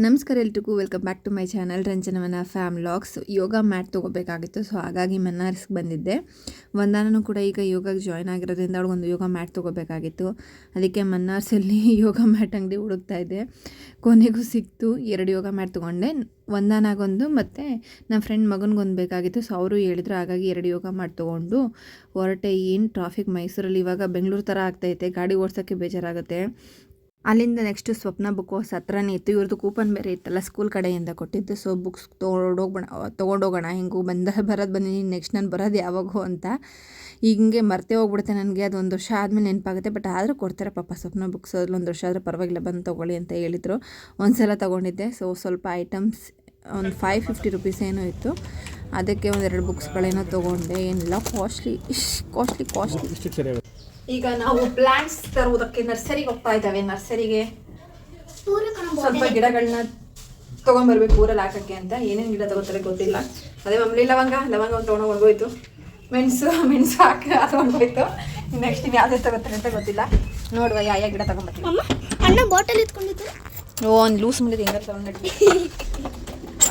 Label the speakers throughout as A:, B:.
A: ನಮಸ್ಕಾರ ಎಲ್ರಿಗೂ, welcome back to my channel Ranjanavana fam logs. Yoga mat ತೊಗೋಬೇಕಾಗಿತ್ತು, ಸೊ ಹಾಗಾಗಿ ಮನ್ನಾರ್ಸ್ಗೆ ಬಂದಿದ್ದೆ. ವಂದನೂ ಕೂಡ ಈಗ ಯೋಗಕ್ಕೆ ಜಾಯ್ನ್ ಆಗಿರೋದ್ರಿಂದ ಅವ್ಳಿಗೊಂದು ಯೋಗ ಮ್ಯಾಟ್ ತೊಗೋಬೇಕಾಗಿತ್ತು. ಅದಕ್ಕೆ ಮನ್ನಾರ್ಸಲ್ಲಿ ಯೋಗ ಮ್ಯಾಟ್ ಅಂಗಡಿ ಹುಡುಕ್ತಾ ಇದ್ದೆ. ಕೊನೆಗೂ ಸಿಕ್ತು. 2 ಯೋಗ ಮ್ಯಾಟ್ ತೊಗೊಂಡೆ. ವಂದನಾಗೊಂದು ಮತ್ತು ನನ್ನ ಫ್ರೆಂಡ್ ಮಗನಿಗೊಂದು ಬೇಕಾಗಿತ್ತು. ಸೊ ಅವರು ಹೇಳಿದ್ರು, ಹಾಗಾಗಿ 2 ಯೋಗ ಮ್ಯಾಟ್ ತೊಗೊಂಡು ಹೊರಟೆ. ಏನು ಟ್ರಾಫಿಕ್ ಮೈಸೂರಲ್ಲಿ ಇವಾಗ ಬೆಂಗಳೂರು ಥರ ಆಗ್ತೈತೆ, ಗಾಡಿ ಓಡಿಸೋಕ್ಕೆ ಬೇಜಾರಾಗುತ್ತೆ. ಅಲ್ಲಿಂದ ನೆಕ್ಸ್ಟು ಸ್ವಪ್ನ ಬುಕ್ ಹೌಸ್ ಹತ್ರನೇ ಇತ್ತು. ಇವ್ರದ್ದು ಕೂಪನ್ ಬೇರೆ ಇತ್ತಲ್ಲ, ಸ್ಕೂಲ್ ಕಡೆಯಿಂದ ಕೊಟ್ಟಿದ್ದು. ಸೊ ಬುಕ್ಸ್ ತೊಗೊಂಡೋಗೋಣ ಹಿಂಗೂ ಬರೋದು ಬಂದಿನಿ. ನೆಕ್ಸ್ಟ್ ನಾನು ಬರೋದು ಯಾವಾಗೋ ಅಂತ ಹಿಂಗೆ ಮರ್ತೇ ಹೋಗ್ಬಿಡುತ್ತೆ ನನಗೆ. ಅದು 1 ವರ್ಷ ಆದಮೇಲೆ ನೆನಪಾಗುತ್ತೆ. ಬಟ್ ಆದರೂ ಕೊಡ್ತಾರೆ ಪಾಪ ಸ್ವಪ್ನ ಬುಕ್ಸ್. ಅದ್ರಲ್ಲಿ 1 ವರ್ಷ ಆದರೆ ಪರವಾಗಿಲ್ಲ, ಬಂದು ತೊಗೊಳ್ಳಿ ಅಂತ ಹೇಳಿದರು. ಒಂದು ಸಲ ತೊಗೊಂಡಿದ್ದೆ. ಸೊ ಸ್ವಲ್ಪ ಐಟಮ್ಸ್ ಒಂದು 550 ರುಪೀಸ್ ಏನೋ ಇತ್ತು. ಅದಕ್ಕೆ 1-2 ಬುಕ್ಸ್ಗಳೇನೋ ತೊಗೊಂಡೆ. ಏನಿಲ್ಲ ಕಾಸ್ಟ್ಲಿ. ಈಗ ನಾವು ಪ್ಲಾಂಟ್ಸ್ ತರುವುದಕ್ಕೆ ನರ್ಸರಿಗೆ ಹೋಗ್ತಾ ಇದ್ದಾವೆ. ನರ್ಸರಿಗೆ ಸ್ವಲ್ಪ ಗಿಡಗಳನ್ನ ತೊಗೊಂಬರ್ಬೇಕು ಊರಲ್ಲಿ ಹಾಕಕ್ಕೆ ಅಂತ. ಏನೇನು ಗಿಡ ತಗೋತಾರೆ ಗೊತ್ತಿಲ್ಲ. ಅದೇ ಮಮ್ಮಲಿ ಲವಂಗ ಒಂದು ತೊಗೊಂಡು ಒಣಗೋಯ್ತು. ಮೆಣಸು ಹಾಕಿ ಅದು ಒಣಗೋಯ್ತು. ನೆಕ್ಸ್ಟ್ ಇನ್ನು ಯಾವುದೇ ತಗೋತಾರೆ ಅಂತ ಗೊತ್ತಿಲ್ಲ. ನೋಡುವ ಯಾವ ಗಿಡ ತಗೊಂಬರ್ತೀವಿ.
B: ಅಣ್ಣ ಬಾಟಲ್ ಇಟ್ಕೊಂಡಿದ್ದು
A: ಒಂದು ಲೂಸ್ ಮಾಡಿದ್ದು ಹೆಂಗ ತೊಗೊಂಡು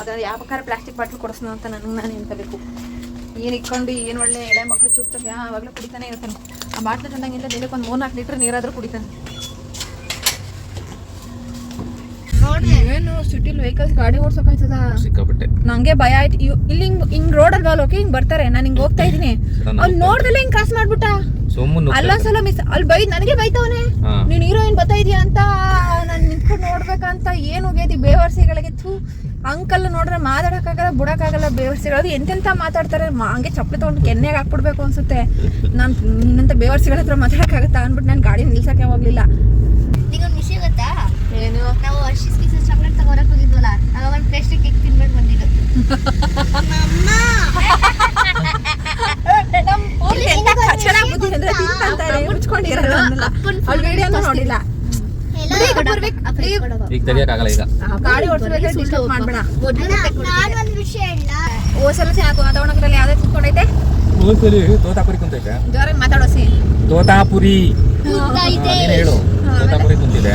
A: ಅದರ ಯಾವ ಪ್ರಕಾರ ಪ್ಲಾಸ್ಟಿಕ್ ಬಾಟ್ಲ್ ಕೊಡಿಸ್ನೋ ಅಂತ ನಾನು ನೆನ್ಕೋಬೇಕು. ಏನು ಇಟ್ಕೊಂಡು ಏನು ಒಳ್ಳೆ ಎಳೆ ಮಕ್ಕಳು ಚೂಪ್ತಾಗ ಯಾವಾಗಲೂ ಕುಡಿತಾನೆ ಇರ್ತಾನೆ. ಆ ಬಾಟ್ಲು ತಂದಂಗಿಲ್ಲ, ದಿನಕ್ಕೆ ಒಂದು 3-4 ಲೀಟ್ರ್ ನೀರಾದರೂ ಕುಡಿತಾನೆ. ಏನು ಸಿಟಿಲಿ ವೆಹಿಕಲ್ಸ್ ಗಾಡಿ ಓಡ್ಸೋಕಾಯ್ತದ ಸಿಕ್ಕಾಪಟ್ಟೆ. ನಂಗೆ ಭಯ ಆಯ್ತು. ಇಲ್ಲಿ ಹಿಂಗ್ ರೋಡಲ್ಲಿ ಬಾಲ್ ಹಿಂಗ್ ಬರ್ತಾರೆ. ನಾನು ಹಿಂಗೆ ಹೋಗ್ತಾ ಇದ್ದೀನಿ, ಅವ್ನು ನೋಡ್ದಲ್ಲ ಹಿಂಗ್ ಕ್ರಾಸ್ ಮಾಡ್ಬಿಟ್ಟ. ಅಲ್ಲೊಂದ್ಸಲ ಮಿಸ್ ಅಲ್ಲಿ ನನಗೆ ಬೈತವನೆ, ನೀನ್ ಹೀರೋಯಿನ್ ಬರ್ತಾ ಇದೀಯ ಅಂತ. ನಾನು ನಿಂತ್ಕೊಂಡು ನೋಡ್ಬೇಕಂತ ಏನು ಹೋಗ್ಯದಿ ಬೇವರ್ಸಿಗಳಿಗೆ. ಅಂಕಲ್ ನೋಡ್ರೆ ಮಾತಾಡೋಕ್ಕಾಗಲ್ಲ, ಬಿಡೋಕ್ಕಾಗಲ್ಲ. ಬೇವರ್ಸಿಗಳು ಎಂತೆಂತ ಮಾತಾಡ್ತಾರೆ. ಹಂಗೆ ಚಪ್ಪಲಿ ತೊಗೊಂಡು ಕೆನ್ನೆಗೆ ಹಾಕ್ಬಿಡ್ಬೇಕು ಅನ್ಸುತ್ತೆ. ನಾನು ನಿನ್ನಂತ ಬೇವರ್ಸಿಗಳ ಹತ್ರ ಮಾತಾಡೋಕ್ಕಾಗತ್ತಾ ಅಂದ್ಬಿಟ್ಟು ನಾನು ಗಾಡಿ ನಿಲ್ಸಕ್ಕೆ ಹೋಗ್ಲಿಲ್ಲ.
B: ನಿಗೊಂದು ವಿಷಯ ಗೊತ್ತಾ?
A: ಏನು?
B: ನಾವು ಹರ್ಷೀಸ್ ಕಿಸಸ್ ಚಾಕ್ಲೇಟ್ ತಗೋರಕ್ ಹೋಗಿದ್ವಲ್ಲ, ನಾವು ಒಂದು ಪೇಸ್ಟ್ರಿ ಕೇಕ್ ತಿನ್ಬೇಕು ಬಂದಿದ್ದು.
C: ಈಗ ತೆಗಿಯಕ್ಕಾಗಲ್ಲ. ಈಗ
A: ಗಾಡಿ ಓಡಿಸ್ಬೇಕಾದ್ರೆ ಡಿಸ್ಟರ್ಬ್ ಮಾಡ್ಬೇಡ.
B: ನಾನು ಒಂದು ವಿಷಯ ಇಲ್ಲ,
A: ಓಸಲ ಚೆನ್ನಾಗಿ ವಾತಾವರಣದಲ್ಲಿ ಯಾವ್ದು ತಿಳ್ಕೊಂಡೈತೆ.
C: ಓಸಲಿ ತೋತಾಪುರಿ ಕುಂತೈತೆ.
A: ಜೋರಾಗಿ ಮಾತಾಡೋಸಿ.
C: ತೋತಾಪುರಿ ಹೇಳು. ತೋತಾಪುರಿ ಕುಂತಿದೆ.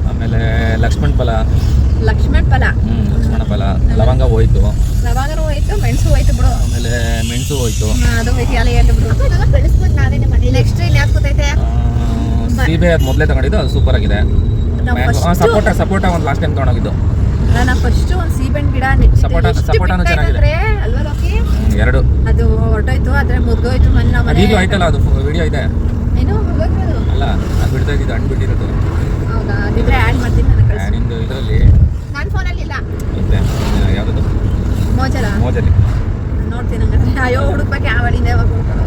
C: ಆಮೇಲೆ ಲಕ್ಷ್ಮಣ ಫಲ. ಲಕ್ಷ್ಮಣ ಫಲ. ಲವಂಗ ಹೋಯ್ತು.
A: ಮೆಣಸು ಹೋಯ್ತು ಬಿಡು.
C: ಆಮೇಲೆ ಮೆಣಸು ಹೋಯ್ತು.
A: ಅದು ಹೋಯ್ತು. ಎಲ್ಲ ಹೇಳ್ತು ಬಿಡು.
B: ಬೆಳೆಸ್ಬೋದು ನಾವೇನೆ ಮನೆ.
A: ನೆಕ್ಸ್ಟ್ ಇಲ್ಲಿ ಯಾಕೆ ಕೂತೈತೆ?
C: ಸೀಬೆ ಅದು ಮೊದಲೇ ತಗೊಂಡಿದ್ದು, ಅದು ಸೂಪರ್ ಆಗಿದೆ. ಸಪೋಟ ಒಂದು ಲಾಸ್ಟ್ ಟೈಮ್ ತಗೊಂಡೋಗಿದ್ದು.
A: ನಾನು ಫಸ್ಟ್ ಒಂದು ಸೀಬೆಹಣ್ಣು ಗಿಡ
C: ಸಪೋಟನೂ ಚೆನ್ನಾಗಿದೆ
A: ಅಲ್ವಾ ಲೋಕಿ?
C: 2
A: ಅದು ಹೊರಟೋಯ್ತು, ಆದ್ರೆ ಮುರಿದೋಯ್ತು.
C: ಅದೀಗ ಆಯ್ತಲ್ಲ, ಅದು ವಿಡಿಯೋ ಇದೆ.
A: ಏನೋ ಮುರಿದೋಗಿರೋದು
C: ಅಲ್ಲ, ಅದು ಬಿಡ್ತಾ ಇದ್ದು ಹಣ್ಣು ಬಿಟ್ಟಿರೋದು.
A: ಹೌದಾ? ಅದಿದ್ರೆ ಆ್ಯಡ್ ಮಾಡ್ತೀನಿ ನಾನು. ಕಳಿಸಿ.
C: ನಿಂದು ಇದರಲ್ಲಿ
A: ನನ್ನ ಫೋನಲ್ಲಿ ಇಲ್ಲ.
C: ಯಾವುದು?
A: ಮೋಜಲ್ಲಿ ನೋಡ್ತೀನಿ. ಹಂಗಾದ್ರೆ ಅಯ್ಯೋ ಹುಡುಕ್ಬೇಕು ಯಾವಳಿಂದ ಯಾವಾಗ ಹುಡುಕೋದು.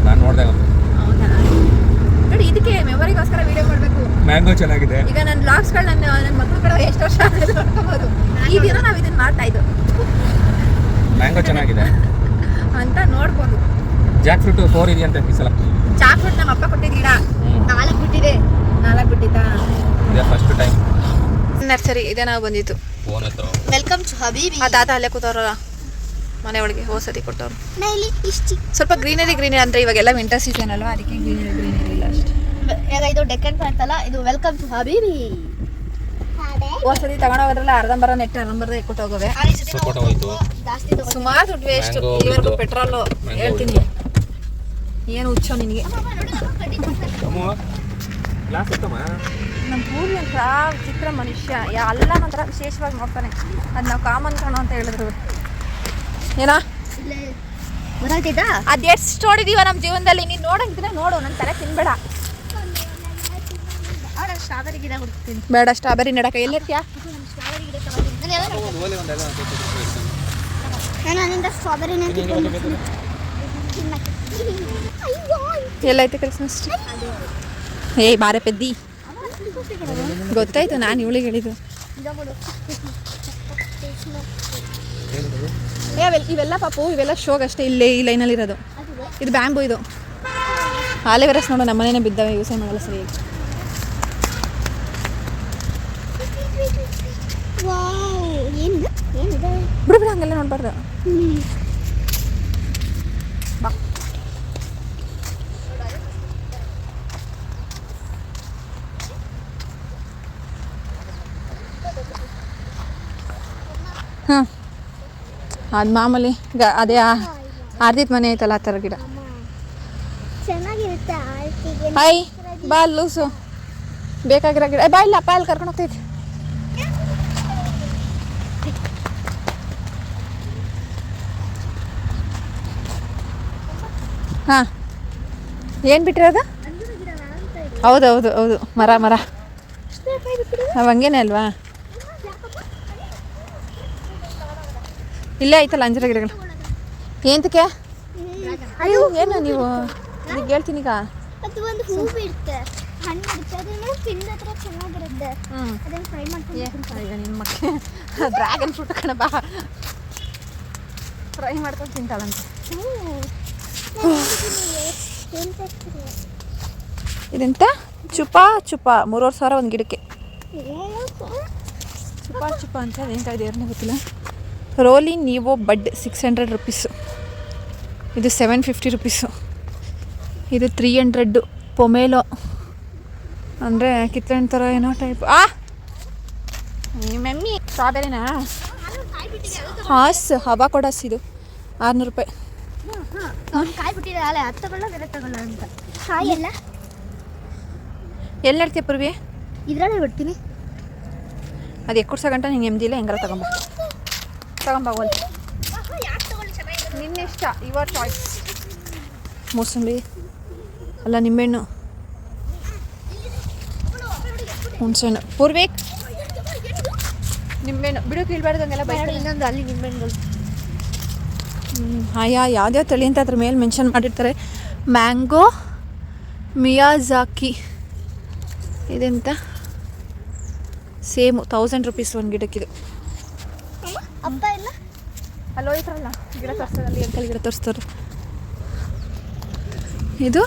C: ನಾನು ನೋಡಿದೆ.
A: ಹೌದಾ? ನೋಡಿ, ಇದಕ್ಕೆ ಮೆಮೊರಿಗೋಸ್ಕರ ವಿಡಿಯೋ ಮಾಡಬೇಕು.
C: ಮ್ಯಾಂಗೋ ಚೆನ್ನಾಗಿದೆ.
A: ಈಗ ನನ್ನ ಬ್ಲಾಗ್ಸ್ಗಳು ನನ್ನ ಮಕ್ಕಳು ಕೂಡ ಎಷ್ಟು ವರ್ಷ ಆದರೂ ನೋಡ್ಕೋಬೋದು. ಈ ದಿನ ನಾವು ಇದನ್ನು ಮಾಡ್ತಾ ಇದ್ದು.
C: ಮ್ಯಾಂಗೋ ಚೆನ್ನಾಗಿದೆ
A: ಅಂತ ನೋಡ್ಬೋದು.
C: ಜಾಕ್ ಫ್ರೂಟ್ 4 ಇದೆಯಂತೆ ಈ ಸಲ.
A: ಜಾಕ್ ಫ್ರೂಟ್ ನಮ್ಮ ಅಪ್ಪ ಕೊಟ್ಟಿದ್ದ ಗಿಡ 4 ಬಿಟ್ಟಿದೆ. 4 ಬಿಟ್ಟಿದ್ದಾ?
C: ಇದೆ ಫಸ್ಟ್ ಟೈಮ್.
A: ನರ್ಸರಿ ಇದೆ ನಾವು ಬಂದಿತ್ತು.
B: Welcome to Habibi.
A: ಆ ತಾತ ಅಲ್ಲೇ ಕೂತವ್ರಲ್ಲ ಮನೆ ಒಳಗೆ, ಹೋಸತಿ ಕೊಟ್ಟವ್ರು.
B: ಇಷ್ಟು
A: ಸ್ವಲ್ಪ ಗ್ರೀನರಿ ಅಂದರೆ ಇವಾಗೆಲ್ಲ ವಿಂಟರ್ ಸೀಸನ್ ಅಲ್ವಾ, ಅದಕ್ಕೆ ಗ್ರೀನರಿ ಇಲ್ಲ ಅಷ್ಟೇ.
B: ಈಗ ಇದು ಡೆಕ್ಕನ್ ಪ್ಯಾಂಟ್ ಇದು ವೆಲ್ಕಮ್ ಟು ಹಬೀಬಿ.
A: ಹೋಸತಿ ತಗೊಂಡೋಗೋದ್ರಲ್ಲ ಅರ್ಧಂಬರ ನೆಟ್ಟು ಅರ್ಧಂಬರ ಕೊಟ್ಟೋಗವೆ. ಸುಮಾರು ದುಡ್ಡು ವೇಸ್ಟ್. ಇವ್ರಿಗೂ ಪೆಟ್ರೋಲು ಹೇಳ್ತೀನಿ. ಏನು ಹುಚ್ಚೋ ನಿನಗೆ? ನಮ್ಮ ಪೂರ್ವಿ ಅಂತ ಚಿತ್ರ ಮನುಷ್ಯ ಎಲ್ಲ ನಂತರ ವಿಶೇಷವಾಗಿ ನೋಡ್ತಾನೆ. ಅದು ನಾವು ಕಾಮನ್ ಕಾಣೋ ಅಂತ ಹೇಳಿದ್ರು. ಏನೋ ಅದೆಷ್ಟು ನೋಡಿದೀವ ನಮ್ಮ ಜೀವನದಲ್ಲಿ. ನೀನು ನೋಡಂಗಿದ್ರೆ ನೋಡು, ನನ್ನ ತಲೆ ತಿನ್ಬೇಡ.
B: ಸ್ಟ್ರಾಬೆರಿ ಗಿಡ ಹುಡುಕ್ತೀನಿ.
A: ಬೇಡ, ಸ್ಟ್ರಾಬೆರಿ ನೆಡಕ ಎಲ್ಲಿರ್ತೀಯಾ? ಎಲ್ಲೈತೆ ಕ್ರಿಸ್ಮಸ್ ಟ್ರೀ? ಏಯ್ ಬಾರೆ ಪೆದ್ದಿ, ಗೊತ್ತಾಯ್ತು. ನಾನು ಇವಳಿಗೆ ಹೇಳಿದ್ದು. ಇವೆಲ್ಲ ಪಾಪು, ಇವೆಲ್ಲ ಶೋಗ್ ಅಷ್ಟೇ. ಇಲ್ಲೇ ಈ ಲೈನಲ್ಲಿ ಇರೋದು. ಇದು ಬ್ಯಾಂಬು. ಇದು ಆಲಿವೆರಸ್ ನೋಡು, ನಮ್ಮ ಮನೇನೆ ಬಿದ್ದಾವೆ, ಯೂಸೇ ಮಾಡಲ್ಲ ಸರಿ. ಬಿಡು ಹಂಗೆಲ್ಲ ನೋಡ್ಬಾರ್ದು. ಬಾ. ಹಾಂ ಅದು ಮಾಮೂಲಿ ಅದೇ ಆರ್ದಿತ್ ಮನೆ ಐತಲ್ಲ ಆ ಥರ ಗಿಡ.
B: ಚೆನ್ನಾಗಿರುತ್ತೆ ಆರ್ತಿಗೆ.
A: ಹಾಯ್ ಬಾ ಲೂಸು ಬೇಕಾಗಿರೋ ಗಿಡ ಬಾ ಇಲ್ಲ ಅಪ್ಪ ಅಲ್ಲಿ ಕರ್ಕೊಂಡು ಹೋಗ್ತೈತಿ. ಹಾಂ ಏನು ಬಿಟ್ಟಿರೋದು? ಹೌದು ಮರ ನಾವು ಹಂಗೇನೆ ಅಲ್ವಾ? ಇಲ್ಲೇ ಐತಲ್ಲ ಅಂಜೂರ ಗಿಡಗಳು. ಏನಕ್ಕೆ ಅಯ್ಯೋ ಏನು ನೀವು ಈಗ ಹೇಳ್ತೀನಿ ಈಗ.
B: ಅದು ಒಂದು ಹೂ ಬಿಡುತ್ತೆ, ಹಣ್ಣು ಬಿಡುತ್ತೆ, ಅದನ್ನು ತಿಂದ ಹತ್ರ ಚೆನ್ನಾಗಿರುತ್ತೆ. ಅದನ್ನು ಫ್ರೈ ಮಾಡ್ಕೊಂಡು
A: ಈಗ ನಿಮ್ಮ ಮಕ್ಕಳು ಡ್ರ್ಯಾಗನ್ ಫ್ರೂಟ್ ಕಣ ಬಾ ಫ್ರೈ ಮಾಡ್ಕೊಂಡು ತಿಂತಾಳಂತೆ. ಇದೆಂತ ಚುಪ 3,500 ಒಂದು ಗಿಡಕ್ಕೆ. ಚುಪ ಅಂತ ಅದೇಂತ ಇದೆ ಗೊತ್ತಿಲ್ಲ. ರೋಲಿ ನೀವೋ ಬಡ್ 600 ರುಪೀಸು. ಇದು 750 ರುಪೀಸು. ಇದು 300 ಪೊಮೇಲೋ ಅಂದರೆ ಕಿತ್ತಳೆ ಥರ ಏನೋ ಟೈಪ್. ಮಮ್ಮಿ ಸ್ಟ್ರಾಬೆರಿನಾ? ಹವಾ ಕೊಡಸ್ ಇದು 600 ರೂಪಾಯಿ.
B: ಕಾಯಿ ಬಿಟ್ಟಿದೆ ಅಲ್ಲ, ಅದು ತಗೊಳ್ಳ ಬೇರೆ ತಗೊಳ್ಳ ಅಂತ. ಕಾಯಿ ಎಲ್ಲ
A: ಎಲ್ಲಿ ನಡ್ತೀಯ ಪೂರ್ವಿ?
B: ಇದರಲ್ಲೇ ಬಿಡ್ತೀನಿ.
A: ಅದು ಎಕ್ಕುಡ್ಸೋ ಗಂಟ ನೀನು ನೆಮ್ಮದಿಲ್ಲ, ಹೆಂಗಾರ ತಗೊಂಬ ಹೋಲ್ ನಿನ್ನ ಇಷ್ಟ, ಯುವರ್ ಚಾಯ್ಸ್. ಮೂಸಂಬಿ ಅಲ್ಲ ನಿಂಬೆಹಣ್ಣು, ಹುಣಸೆಹಣ್ಣು. ಪೂರ್ವಿಕ್ ನಿಂಬೆಹಣ್ಣು ಬಿಡು, ಕೀಳ್ಬಾರ್ದು ಹಂಗೆಲ್ಲ ಬೈ.
B: ಇನ್ನೊಂದು ಅಲ್ಲಿ ನಿಂಬೆಹಣ್ಣುಗಳು.
A: ಯಾವ್ಯಾವ ತಳಿ ಅಂತ ಅದ್ರ ಮೇಲೆ ಮೆನ್ಷನ್ ಮಾಡಿರ್ತಾರೆ. ಮ್ಯಾಂಗೋ ಮಿಯಾಜಾಕಿ ಇದೆಂತ ಸೇಮು 1000 ರುಪೀಸ್ ಒಂದು ಗಿಡಕ್ಕಿದು.
B: ಅಪ್ಪ ಎಲ್ಲ
A: ಅಲ್ಲಿ ಹೋಯ್ತಾರಲ್ಲ ಗಿಡ ತೋರಿಸ್ತಾರೆ, ಅಲ್ಲಿ ಅಂಕಲ್ ಗಿಡ ತೋರಿಸ್ತಾರೆ. ಇದು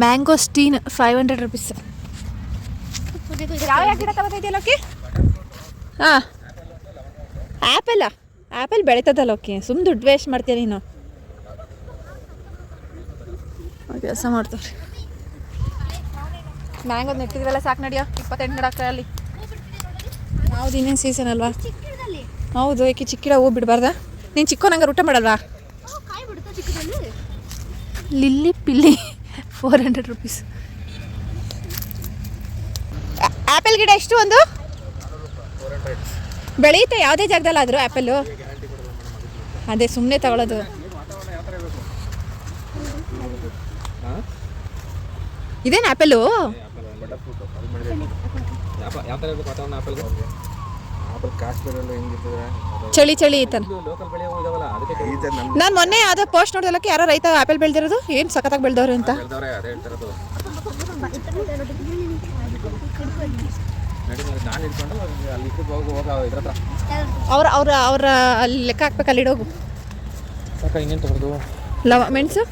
A: ಮ್ಯಾಂಗೋ ಸ್ಟೀನ್ 500 ರುಪೀಸ್. ಯಾವ ಗಿಡ ತಗೋತಿದೆಯಲ್ಲ ಓಕೆ? ಹಾಂ ಆ್ಯಪಲ್ ಬೆಳೀತದಲ್ಲ ಓಕೆ, ಸುಮ್ಮನೆ ದುಡ್ಡು ವೇಸ್ಟ್ ಮಾಡ್ತೀಯ ನೀನು. ಕೆಲಸ ಮಾಡ್ತಾರೆ. ಮ್ಯಾಂಗೋದು ನೆಟ್ಟಿದ್ವಲ್ಲ ಸಾಕು ನಡಿಯೋ. 28 ಗಿಡ ಅಲ್ಲಿ ಹೌದು, ಇನ್ನೇನು ಸೀಸನ್ ಅಲ್ವಾ? ಹೌದು, ಏಕೆ ಚಿಕ್ಕ ಗಿಡ ಹೂ ಬಿಡಬಾರ್ದಾ? ನೀನು ಚಿಕ್ಕೋನಂಗೆ ಊಟ ಮಾಡಲ್ವಾ? Lily ಪಿಲ್ಲಿ 400 rupees. ಆ್ಯಪಲ್ ಗಿಡ ಎಷ್ಟು ಒಂದು? ಬೆಳೆಯುತ್ತೆ ಯಾವುದೇ ಜಾಗದಲ್ಲಾದರೂ ಆ್ಯಪಲ್ಲು? ಅದೇ ಸುಮ್ಮನೆ ತಗೊಳ್ಳೋದು. ಇದೇನು ಆ್ಯಪಲ್ಲು? ಚಳಿ ಈ ಥರ. ನಾನು ಮೊನ್ನೆ ಯಾವುದೋ ಪೋಸ್ಟ್ ನೋಡಿದಲ್ಲಕ್ಕೆ ಯಾರೋ ರೈತ ಆ್ಯಪಲ್ ಬೆಳೆದಿರೋದು, ಏನು ಸಖತ್ತಾಗಿ ಬೆಳೆದವ್ರೆ ಅಂತ. ಅವ್ರ ಅಲ್ಲಿ ಲೆಕ್ಕ ಹಾಕ್ಬೇಕು, ಅಲ್ಲಿ ಇಡೋಗು. ಮೆಣಸು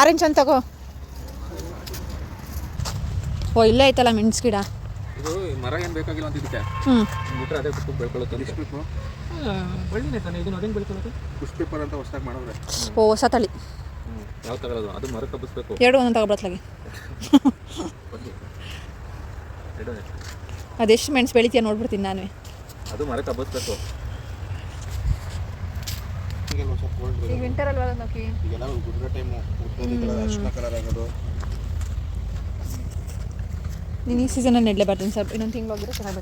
A: ಆರೆಂಜ್ ಅಂತ ತಗೋ. ಓ ಇಲ್ಲೇ ಐತಲ್ಲ ಮೆಣಸು ಗಿಡ.
C: ಇದು ಮರ ಏನು ಬೇಕಾಗಿಲ್ಲ ಅಂತ ಇದಕ್ಕೆ. ಬಿಟ್ಟರೆ ಅದೇ ಬಿಟ್ಟು ಬೆಳ್ಕೊಳ್ಳುತ್ತೆ. ಬಳ್ಳಿನೇ ತಾನೆ ಇದು, ಅದೇನು ಬೆಳ್ಕೊಳ್ಳುತ್ತೆ? ಪುಷ್ ಪೇಪರ್ ಅಂತ ಹೊಸದಾಗಿ ಮಾಡಿದ್ರೆ.
A: ಓ ಹೊಸ ತಳಿ.
C: ಯಾವ ತಗೊಳ್ಳೋದು? ಅದು ಮರ ಕಬ್ಬಿಸ್ಬೇಕು.
A: ಎರಡು ಒಂದೊಂದು ತಗೊಬತ್ಲಾಗೆ. ಅದೆಷ್ಟು ಮೆಣಸು ಬೆಳಿತೀಯ ನೋಡ್ಬಿಡ್ತೀನಿ ನಾನು.
C: ಅದು ಮರ ಕಬ್ಬಿಸ್ಬೇಕು.
A: ಈಗ ವಿಂಟರಲ್ಲಿ ನೋಕಿ ನೀನು ಈ ಸೀಸನಲ್ಲಿ ನೆಡಲೇಬಾರ್ದು. ಸ್ವಲ್ಪ ಇನ್ನೊಂದು ತಿಂಗಳು ಹೋಗಿದ್ರೆ ಚೆನ್ನಾಗಿ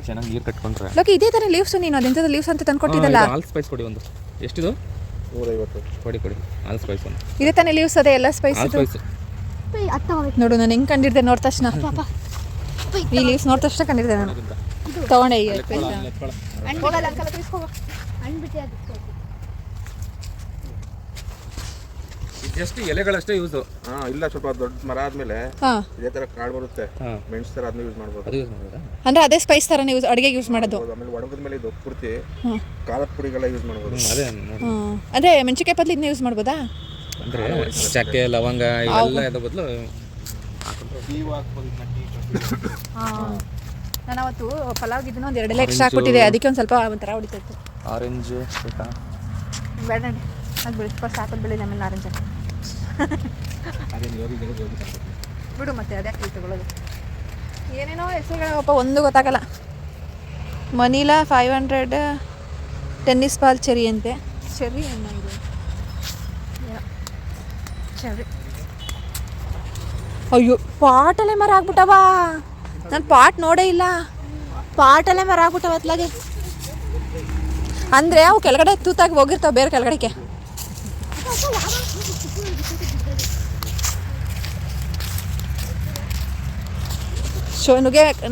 C: ಚೆನ್ನಾಗಿ ನೀರು ಕಟ್ಕೊಂಡ್ರೆ.
A: ಲೋಕಿ ಇದೇ ಥರ ಲೀವ್ಸು ನೀನು ಅದೆಂಥದ್ದು ಲೀವ್ಸ್ ಅಂತ ತಂದು ಕೊಟ್ಟಿದ್ದಲ್ಲ.
C: ಆಲ್ ಸ್ಪೈಸ್ ಕೊಡಿ ಒಂದು. ಎಷ್ಟಿದು? 150 ಕೊಡಿ ಆಲ್ ಸ್ಪೈಸ್ ಒಂದು.
A: ಇದೇ ತಾನೇ ಲೀವ್ಸ್ ಅದೇ ಎಲ್ಲ ಸ್ಪೈಸ್ ನೋಡು. ನಾನು ಹೆಂಗೆ ಕಂಡಿದ್ದೆ ನೋಡಿದ ತಕ್ಷಣ, ಈ ಲೀವ್ಸ್ ನೋಡಿದ ತಕ್ಷಣ ಕಂಡಿದ್ದೆ ನಾನು. ತಗೊಂಡೆ ಈಗ
C: ಜಸ್ಟ್ ಎಲೆಗಳಷ್ಟೇ ಯೂಸ್.
D: ಇಲ್ಲ, ಸ್ವಲ್ಪ ದೊಡ್ಡ ಮರ ಆದ್ಮೇಲೆ ಇದೇ ತರ ಕಾಳು ಬರುತ್ತೆ, ಮೆಣಸು ತರ ಅದನ್ನ ಯೂಸ್ ಮಾಡ್ಬೋದು.
A: ಅಂದ್ರೆ ಅದೇ ಸ್ಪೈಸ್ ತರ ಯೂಸ್ ಅಡಿಗೆ ಯೂಸ್ ಮಾಡೋದು.
D: ಆಮೇಲೆ ಒಣಗಿದ ಮೇಲೆ ಇದು ಪೂರ್ತಿ ಖಾರದ ಪುಡಿಗೆಲ್ಲ ಯೂಸ್ ಮಾಡ್ಬೋದು.
A: ಅದೇ ಮೆಣಸಿನಕಾಯಿ ಬದಲು ಇದನ್ನ ಯೂಸ್ ಮಾಡ್ಬೋದಾ?
C: ಅಂದ್ರೆ ಚಕ್ಕೆ ಲವಂಗ ಇವೆಲ್ಲ ಇದ್ರ ಬದಲು
A: ನಾನು ಅವತ್ತು ಪಲಾವ್ ಇದನ್ನ ಒಂದು 2 ಎಲೆ ಎಕ್ಸ್ಟ್ರಾ ಹಾಕ್ಬಿಟ್ಟಿದೆ, ಅದಕ್ಕೆ ಒಂದು ಸ್ವಲ್ಪ ಒಂಥರ ಹೊಡಿತೈತೆ.
C: ಆರೆಂಜ್
A: ಬೇಡ ಅದು ಬೆಳೆಸಿ ಫಸ್ಟ್ ಆಪಲ್ ಬೆಳೆದ ಆಮೇಲೆ ಆರೆಂಜ್ ಹಾಕಿ ಬಿಡು. ಮತ್ತೆ ಅದೇ ಹಾಕಿ ತಗೊಳ್ಳೋದು. ಏನೇನೋ ಹೆಸರುಗಳಪ್ಪ ಒಂದು ಗೊತ್ತಾಗಲ್ಲ. ಮನಿಲಾ 500 ಟೆನ್ನಿಸ್ ಬಾಲ್ ಚೆರಿ ಅಂತೆ. ಚೆರಿ ಏನೋ ಇದು ಚೆರಿ. ಅಯ್ಯೋ ಪಾಟಲ್ಲೇ ಮರ ಆಗ್ಬಿಟ್ಟವ. ನಾನು ಪಾಟ್ ನೋಡೇ ಇಲ್ಲ. ಪಾಟಲ್ಲೇ ಮರ ಆಗ್ಬಿಟ್ಟವ ಅತ್ಲಾಗೆ. ಅಂದರೆ ಅವು ಕೆಳಗಡೆ ತೂತಾಗಿ ಹೋಗಿರ್ತಾವೆ ಬೇರೆ ಕೆಳಗಡೆಗೆ.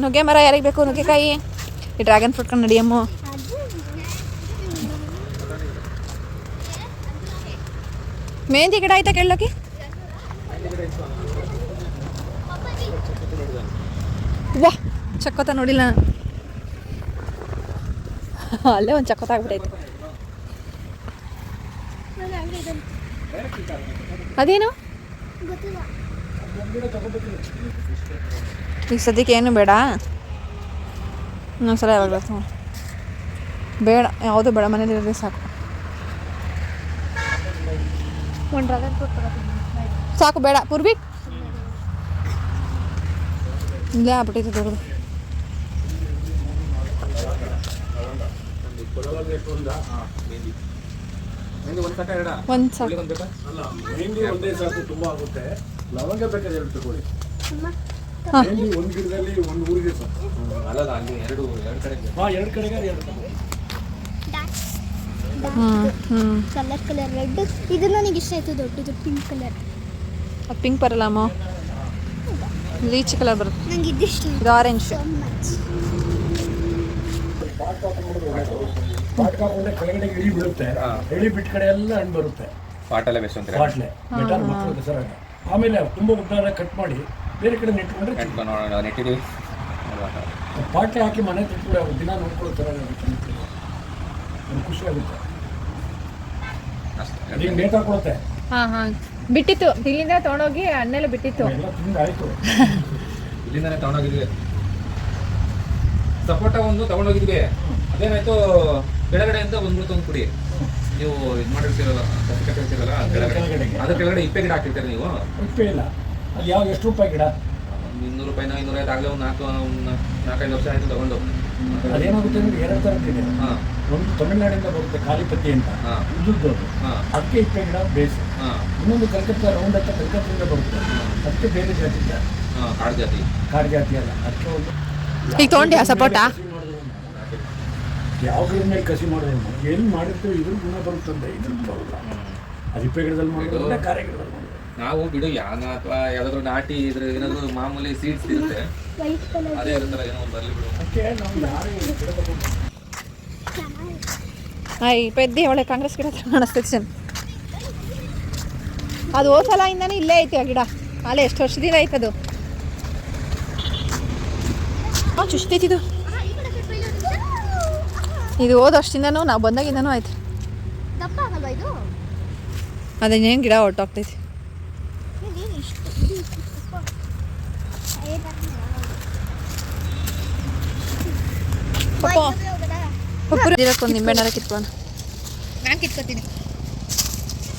A: ನುಗ್ಗೆ ಮರ ಯಾರಿಗೆ ಬೇಕು? ನುಗ್ಗೆಕಾಯಿ, ಈ ಡ್ರ್ಯಾಗನ್ ಫ್ರೂಟ್ ಕಂಡು ನಡಿಯಮ್ಮು. ಮೆಹಂದಿ ಗಿಡ ಆಯ್ತಾ ಕೇಳೋಕೆ? ವಾ ಚಕ್ಕೋತ ನೋಡಿಲ್ಲ. ಅಲ್ಲೇ ಒಂದು ಚಕ್ಕೋತ ಆಗ್ಬಿಟ್ಟೈತೆ. ಅದೇನು ಈಗ ಸದ್ಯಕ್ಕೆ ಏನು ಬೇಡ. ಇನ್ನೊಂದ್ಸಲ ಯಾವಾಗಲೂ ಬೇಡ, ಯಾವುದು ಬೇಡ, ಮನೇಲಿರೋದೇ ಸಾಕು. ಒಂದು ಡ್ರ್ಯಾಗನ್ ಫ್ರೂಟ್ ಸಾಕು, ಬೇಡ. ಪೂರ್ವಿ ಇಲ್ಲೇ ಆಗ್ಬಿಟ್ಟೈತೆ ದೊಡ್ಡದು. ಒಂದು ಸಾಕು.
E: ಒಂದೇ ಸಾಕು, ತುಂಬಾ ಆಗುತ್ತೆ. ಲವಂಗ ಬೇಕಾದ್ರೆ 2 ತಗೊಳ್ಳಿ. ಒಂದು ಗಿಡದಲ್ಲಿ ಒಂದು ಊರಿಗೆ ಸಾಕು.
C: ಅಲ್ಲ ಅಲ್ಲಿ ಎರಡು ಕಡೆಗೆ.
E: 2 ಕಡೆಗೆ 2 ತಗೊಳ್ಳಿ.
B: Colour red. ಇದು ನನಗೆ ಇಷ್ಟ ಆಯ್ತು, ದೊಡ್ಡದು ಪಿಂಕ್ ಕಲರ್.
A: ಅದು ಪಿಂಕ್ ಬರಲ್ಲ ಅಮ್ಮ, ಲೀಚ್ ಕಲರ್ ಬರುತ್ತೆ.
B: ನಂಗೆ ಇದಿಷ್ಟ
A: ಇದು ಆರೆಂಜ್.
E: ಪಾಟ್ ಹಾಕೊಂಡ್ರೆ ಕೆಳಗಡೆ ಇಳಿ ಬೀಳುತ್ತೆ. ಇಳಿ ಬಿಟ್ಟ ಕಡೆ ಎಲ್ಲ ಹಣ್ಣು ಬರುತ್ತೆ.
C: ಪಾಟಲ್ಲೇ ಬೆಸ್ಟ್ ಅಂತ
E: ಬಾಟ್ಲೆ ಬೆಟರ್ ಮಕ್ಕಳು ಸರಾಗ. ಆಮೇಲೆ ತುಂಬ ಉದ್ದ ಕಟ್ ಮಾಡಿ ಬೇರೆ ಕಡೆ ನೆಟ್ಕೊಂಡ್ರೆ
C: ನೆಟ್ಟಿದ್ದೀವಿ.
E: ಪಾಟ್ಲೆ ಹಾಕಿ ಮನೆ ತಿಳ್ಕೊಳ್ಳಿ, ಅವ್ರು ದಿನ ನೋಡ್ಕೊಳ್ಳೋ ಥರ ಖುಷಿ ಆಗುತ್ತೆ. ಈಗ ನೇಟ್ ಹಾಕೊಳುತ್ತೆ.
A: ಹಾಂ ಬಿಟ್ಟಿತ್ತು, ಇಲ್ಲಿಂದ ತೊಗೊಂಡೋಗಿ ಹಣ್ಣೆಲ್ಲ ಬಿಟ್ಟಿತ್ತು.
E: ಎಲ್ಲ ತಿಂದು ಆಯಿತು.
C: ಇಲ್ಲಿಂದಾನೆ ತಗೊಂಡೋಗಿದ್ವಿ. ಸಪೋಟ ಒಂದು ತಗೊಂಡೋಗಿದ್ವಿ. ಅದೇನಾಯ್ತು, ಕೆಳಗಡೆ ಅಂತ ಬಂದ್ಬಿಡ್ತು ಒಂದು ಪುಡಿ. ನೀವು ಇದು ಮಾಡಿರ್ತೀರಲ್ಲ, ಕಸಿ ಕಟ್ಟಿರ್ತೀರಲ್ಲ ಅದ್ರ ಕೆಳಗಡೆ ಇಪ್ಪೆ ಗಿಡ ಹಾಕಿರ್ತೀರ ನೀವು?
E: ಇಪ್ಪೆ ಇಲ್ಲ. ಅದು ಯಾವ ಎಷ್ಟು ರೂಪಾಯಿ ಗಿಡ?
C: 200 ರೂಪಾಯಿನ 500 ಆಗಲೇ ಒಂದು 4-5 ವರ್ಷ ಆಯಿತು ತಗೊಂಡು.
E: ಅದೇನಾಗುತ್ತೆ ಅಂದರೆ 2 ಥರದ್ದಿದೆ. ಒಂದು ತಮಿಳ್ನಾಡಿಂದ ಬರುತ್ತೆ ಕಾಲಿಪತ್ತಿ ಅಂತ, ಉದ್ದುದ್ದು. ಅದಕ್ಕೆ ಇಪ್ಪೆ ಗಿಡ ಬೇಸ್. ಇನ್ನೊಂದು ಕಲ್ಕತ್ತಾ ರೌಂಡ್ ಅಂತ ಕಲ್ಕತ್ತಿಂದ ಬರುತ್ತೆ, ಅದಕ್ಕೆ ಬೇರೆ ಜಾತಿ ಇದೆ. ಕಾಡು ಜಾತಿ ಅಲ್ಲ, ಅದಕ್ಕೆ ಒಂದು
A: ಈಗ ತೊಗೊಂಡ್ಯಾ ಸಪೋಟ?
E: ಯಾವ ಗಿಡ ಮೇಲೆ ಕಸಿ ಮಾಡೋದು ಎಲ್ಲಿ ಮಾಡಿರ್ತೀವಿ ಇದ್ರ ಗುಣ ಬರುತ್ತಂದ್ರೆ ಇದ್ರ ಬರಲ್ಲ. ಅದು ಇಪ್ಪೆ ಗಿಡದಲ್ಲಿ ಮಾಡೋದು, ಕಾರ್ಯ ಗಿಡದಲ್ಲಿ ಮಾಡೋದು.
C: ನಾವು ಬಿಡು ಅಥವಾ ಯಾವ್ದಾದ್ರು ನಾಟಿ ಇದ್ರ ಏನಾದ್ರು ಮಾಮೂಲಿ ಸೀಡ್ಸ್ ಇರುತ್ತೆ, ಅದೇ ಇರುತ್ತಲ್ಲ, ಏನೋ ಒಂದು ಬರಲಿ ಬಿಡು.
E: ಅದಕ್ಕೆ ನಾವು ಯಾರೇ ಗಿಡ ತಗೊಂಡು
A: ಪೆದ್ದಿ ಒಳ್ಳೆ ಕಾಂಗ್ರೆಸ್ ಗಿಡ ಕಾಣಿಸ್ತೈತೆ ಚೆನ್ನ. ಅದು ಹೋದ ಇಂದಾನೆ ಇಲ್ಲೇ ಐತಿ ಆ ಗಿಡ. ಅಲ್ಲೇ ಎಷ್ಟು ವರ್ಷದಿಂದ ಐತದು. ಚುಸ್ತೈತಿದು. ಇದು ಹೋದ ವರ್ಷದಿಂದನೂ ನಾವು ಬಂದಾಗಿಂದನೂ ಆಯ್ತು.
B: ದಪ್ಪ ಆಗಲ್ವಾ ಇದು?
A: ಅದೇನೇನು ಗಿಡ ಹೊರಟೋಗ್ತೈತಿ. ಒಂದು ನಿಂಬೆಣ್ಣಾರ ಕಿತ್ಕೋಣ.
B: ನಾನು ಕಿತ್ಕೋತೀನಿ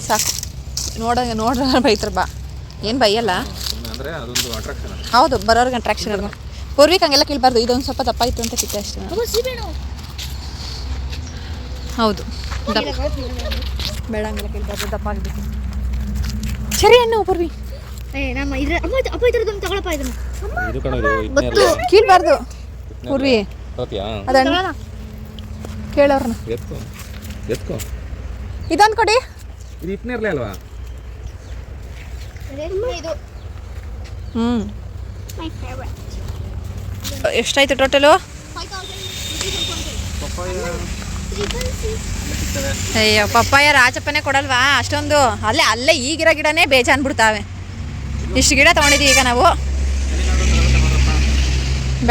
A: ಸಾಕು. ನೋಡ್ರ ಬೈತಾರ ಬಾ. ಏನು ಬೈಯಲ್ಲ,
C: ಅಂದ್ರೆ ಅದೊಂದು ಅಟ್ರಾಕ್ಷನ್.
A: ಹೌದು, ಬರೋರ್ಗೆ ಅಟ್ರಾಕ್ಷನ್ ಅಲ್ವಾ. ಪೂರ್ವಿಕ್ ಹಂಗೆಲ್ಲ ಕೇಳಬಾರ್ದು. ಇದೊಂದು ಸ್ವಲ್ಪ ದಪ್ಪ ಇತ್ತು ಅಂತ ಕಿತ್ತೆ ಅಷ್ಟೇ. ಹೌದು, ಬೇಡ ಹಂಗೆಲ್ಲ ಕೇಳಬಾರ್ದು, ದಪ್ಪ ಆಗಬೇಕು. ಸರಿ ಅನ್ನು ಪೂರ್ವಿ. ಕೀಳ್ಬಾರ್ದು ಪೂರ್ವಿ. ಅದನ್ನ ಕೇಳೋರ್ನ ಇದೊಂದು ಕೊಡಿ.
C: ಇದು ಇಪ್ಪನೇರ್ಲೆ ಅಲ್ವಾ?
A: ಎಷ್ಟಾಯ್ತು ಟೋಟಲು? ಅಯ್ಯೋ ಪಪ್ಪಾಯ ರಾಜಪ್ಪನೇ ಕೊಡಲ್ವಾ ಅಷ್ಟೊಂದು? ಅಲ್ಲೇ ಈಗಿರೋ ಗಿಡನೇ ಬೇಜಾನ್ ಬಿಡ್ತಾವೆ. ಇಷ್ಟು ಗಿಡ ತೊಗೊಂಡಿದ್ದೀವಿ ಈಗ ನಾವು.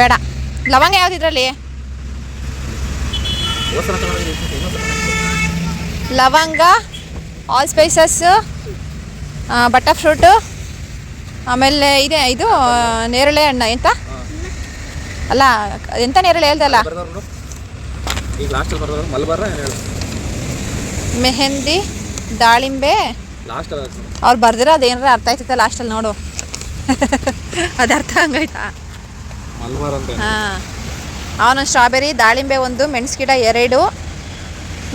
A: ಬೇಡ. ಲವಂಗ ಯಾವುದಿದ್ರಲ್ಲಿ? ಲವಂಗ, ಆಲ್ ಸ್ಪೈಸಸ್, ಬಟರ್ ಫ್ರೂಟು, ಆಮೇಲೆ ಇದೆ ಇದು ನೇರಳೆ ಹಣ್ಣು. ಎಂತ ಅಲ್ಲ, ಎಂತ ನೇರಳೆ ಹೇಳ್ದಲ್ಲ, ಮೆಹಂದಿ, ದಾಳಿಂಬೆ. ಅವ್ರು ಬರ್ದಿರೋ ಅದೇನಾರ ಅರ್ಥ ಆಯ್ತೈತೆ ಲಾಸ್ಟಲ್ಲಿ ನೋಡು. ಅದು ಅರ್ಥ ಹಂಗಾಯ್ತಾ?
C: ಮಲ್ಬಾರ್ ಅಂತ
A: ಹಾಂ, ಅವನು ಸ್ಟ್ರಾಬೆರಿ, ದಾಳಿಂಬೆ 1, ಮೆಣಸು ಗಿಡ 2,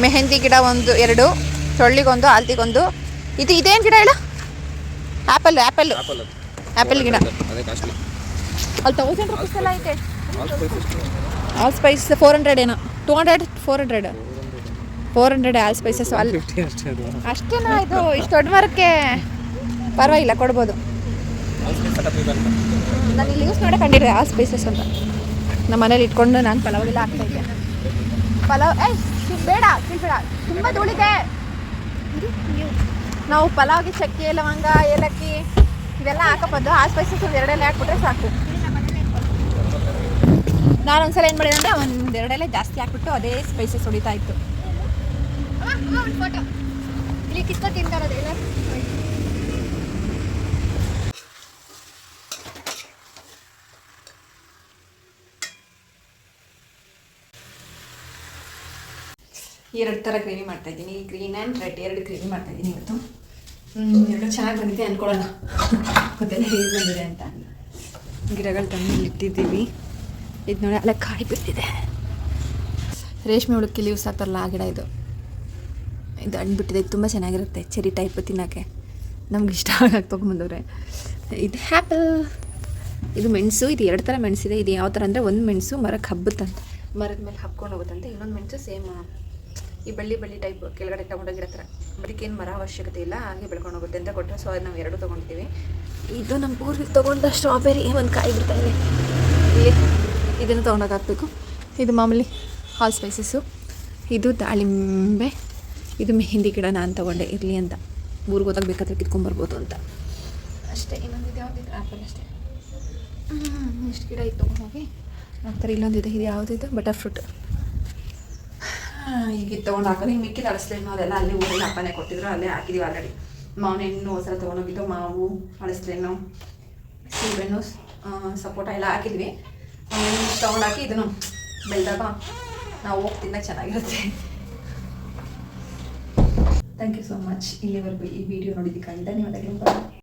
A: ಮೆಹಂದಿ ಗಿಡ 1 2, ಚೊಳ್ಳಿಗೊಂದು, ಆಲ್ತಿಗೊಂದು. ಇದೇನು ಗಿಡ ಹೇಳು? ಆ್ಯಪಲ್ ಗಿಡ.
C: ಅದೇ ಕಾಸ್ಟ್ಲಿ.
A: ಅಲ್ಲಿ 1000 ರೂಪೀಸ್ ಎಲ್ಲ ಐತೆ. ಆಲ್ ಸ್ಪೈಸ್ 400 ಏನೋ, 200 400 ಆಲ್ ಸ್ಪೈಸಸ್ ಅಲ್ಲಿ. ಅಷ್ಟೇನಾ? ಇದು ಇಷ್ಟು ದೊಡ್ಡ ಮರಕ್ಕೆ ಪರವಾಗಿಲ್ಲ, ಕೊಡ್ಬೋದು. ನಾನು ಇಲ್ಲಿ ಯೂಸ್ ಮಾಡೋ ಕಂಡಿದ್ದೆ ಆಲ್ ಸ್ಪೈಸಸ್ ಅಂತ. ನಮ್ಮ ಮನೇಲಿ ಇಟ್ಕೊಂಡು ನಾನು ಪಲಾವ್ಗೆಲ್ಲ ಹಾಕ್ತಾಯಿದ್ದೆ. ಪಲಾವ್ ಬೇಡ ತುಂಬ ಧೂಳಿದೆ. ನಾವು ಪಲಾವ್ಗೆ ಚಕ್ಕೆ, ಲವಂಗ, ಏಲಕ್ಕಿ ಇವೆಲ್ಲ ಹಾಕೋಬೋದು. ಆ ಸ್ಪೈಸಸ್ 2 ಎಲೆ ಹಾಕ್ಬಿಟ್ರೆ ಸಾಕು. ನಾನು ಒಂದ್ಸಲ ಏನು ಮಾಡಿದೆ ಅಂದರೆ 1-2 ಎಲೆ ಜಾಸ್ತಿ ಹಾಕ್ಬಿಟ್ಟು ಅದೇ ಸ್ಪೈಸಸ್ ಹೊಡಿತಾ ಇತ್ತು.
B: ಒಂದು ಫೋಟೋ ಇಲ್ಲಿ ಕಿತ್ಕೊ ತಿಂತಾರದು ಎಲ್ಲ.
A: ಎರಡು ಥರ ಗ್ರೇವಿ ಮಾಡ್ತಾಯಿದ್ದೀನಿ, ಗ್ರೀನ್ ಆ್ಯಂಡ್ ರೆಡ್ 2 ಗ್ರೇವಿ ಮಾಡ್ತಾಯಿದ್ದೀನಿ ಇವತ್ತು. 2 ಚೆನ್ನಾಗಿ ಬಂದಿದೆ ಅಂದ್ಕೊಳ್ಳೋಣ, ಗೊತ್ತಿಲ್ಲ ಹೇಗೆ ಬಂದಿದೆ ಅಂತ. ಗಿಡಗಳು ತಂದು ಇಟ್ಟಿದ್ದೀವಿ. ಇದು ನೋಡಿ ಅಲ್ಲ ಕಾಯಿ ಬಿಟ್ಟಿದೆ. ರೇಷ್ಮೆ ಹುಳುಕ್ಕೆ ಯೂಸ್ ಆಗ್ತಾರಲ್ಲ ಆ ಗಿಡ ಇದು ಹಣ್ಣು ಬಿಟ್ಟಿದೆ. ಇದು ತುಂಬ ಚೆನ್ನಾಗಿರುತ್ತೆ, ಚೆರಿ ಟೈಪ್ ತಿನ್ನೋಕ್ಕೆ. ನಮ್ಗೆ ಇಷ್ಟ ಆಗಿ ತೊಗೊಂಬಂದವ್ರೆ. ಇದು ಆ್ಯಪಲ್, ಇದು ಮೆಣಸು. ಇದು 2 ಥರ ಮೆಣಸಿದೆ. ಇದು ಯಾವ ಥರ ಅಂದರೆ, ಒಂದು ಮೆಣಸು ಮರಕ್ಕೆ ಹಬ್ಬುತ್ತಂತೆ, ಮರದ ಮೇಲೆ ಹಬ್ಕೊಂಡು ಹೋಗುತ್ತಂತೆ. ಇನ್ನೊಂದು ಮೆಣಸು ಸೇಮ್ ಈ ಬಳ್ಳಿ ಟೈಪ್ ಕೆಳಗಡೆ ತಗೊಂಡೋ ಗಿಡ ಥರ, ಅದಕ್ಕೇನು ಮರ ಅವಶ್ಯಕತೆ ಇಲ್ಲ, ಹಾಗೆ ಬೆಳ್ಕೊಂಡು ಹೋಗುತ್ತೆ ಅಂತ ಕೊಟ್ಟರೆ. ಸೊ ಅದು ನಾವು 2 ತೊಗೊಂಡಿದ್ದೀವಿ. ಇದು ನಮ್ಮ ಊರಿಗೆ ತೊಗೊಂಡ ಸ್ಟ್ರಾಬೆರಿ, ಒಂದು ಕಾಯಿ ಬಿಡ್ತಾ ಇದೆ ಇಲ್ಲಿ. ಇದನ್ನು ತೊಗೊಂಡೋಗಾಕಬೇಕು. ಇದು ಮಾಮೂಲಿ ಆಲ್ ಸ್ಪೈಸಸ್ಸು. ಇದು ದಾಳಿಂಬೆ, ಇದು ಮೆಹಂದಿ ಗಿಡ ನಾನು ತೊಗೊಂಡೆ ಇರಲಿ ಅಂತ, ಊರಿಗೆ ಹೋದಾಗ ಬೇಕಾದ್ರೆ ಕಿತ್ಕೊಂಬರ್ಬೋದು ಅಂತ ಅಷ್ಟೇ. ಇನ್ನೊಂದಿದೆ ಯಾವುದಿದೆ? ಆ್ಯಪಲ್ ಅಷ್ಟೇ. ಇಷ್ಟು ಗಿಡ ಇತ್ತು ಹೋಗಿ ಹಾಕ್ತಾರೆ. ಇಲ್ಲೊಂದಿದೆ, ಇದು ಯಾವುದಿದೆ? Butter fruit. ಈಗ ಇದು ತೊಗೊಂಡು ಹಾಕೋದು. ಈಗ ಮಿಕ್ಕಿದ ಅಳಸ್ಲೇನು ಅದೆಲ್ಲ ಅಲ್ಲಿ ಊರಲ್ಲಿ ಅಪ್ಪನೇ ಕೊಟ್ಟಿದ್ರು, ಅಲ್ಲೇ ಹಾಕಿದ್ದೀವಿ ಆಲ್ರೆಡಿ. ಮಾವಿನ ಹಣ್ಣು ಒಂದ್ಸಲ ತೊಗೊಂಡೋಗಿದ್ದು, ಮಾವು, ಅಳಸ್ಲೇನು, ಸೀಬೆಹಣ್ಣು, ಸಪೋಟ ಎಲ್ಲ ಹಾಕಿದ್ವಿ. ತೊಗೊಂಡು ಹಾಕಿ ಇದನ್ನು ಬೆಳೆದಾಗ ನಾವು ಹೋಗಿ ತಿನ್ನೋಕೆ ಚೆನ್ನಾಗಿರುತ್ತೆ. Thank you so much. ಇಲ್ಲಿವರೆಗೂ ಈ ವಿಡಿಯೋ ನೋಡಿದ್ದಕ್ಕಾಗಿ ಧನ್ಯವಾದಗಳು.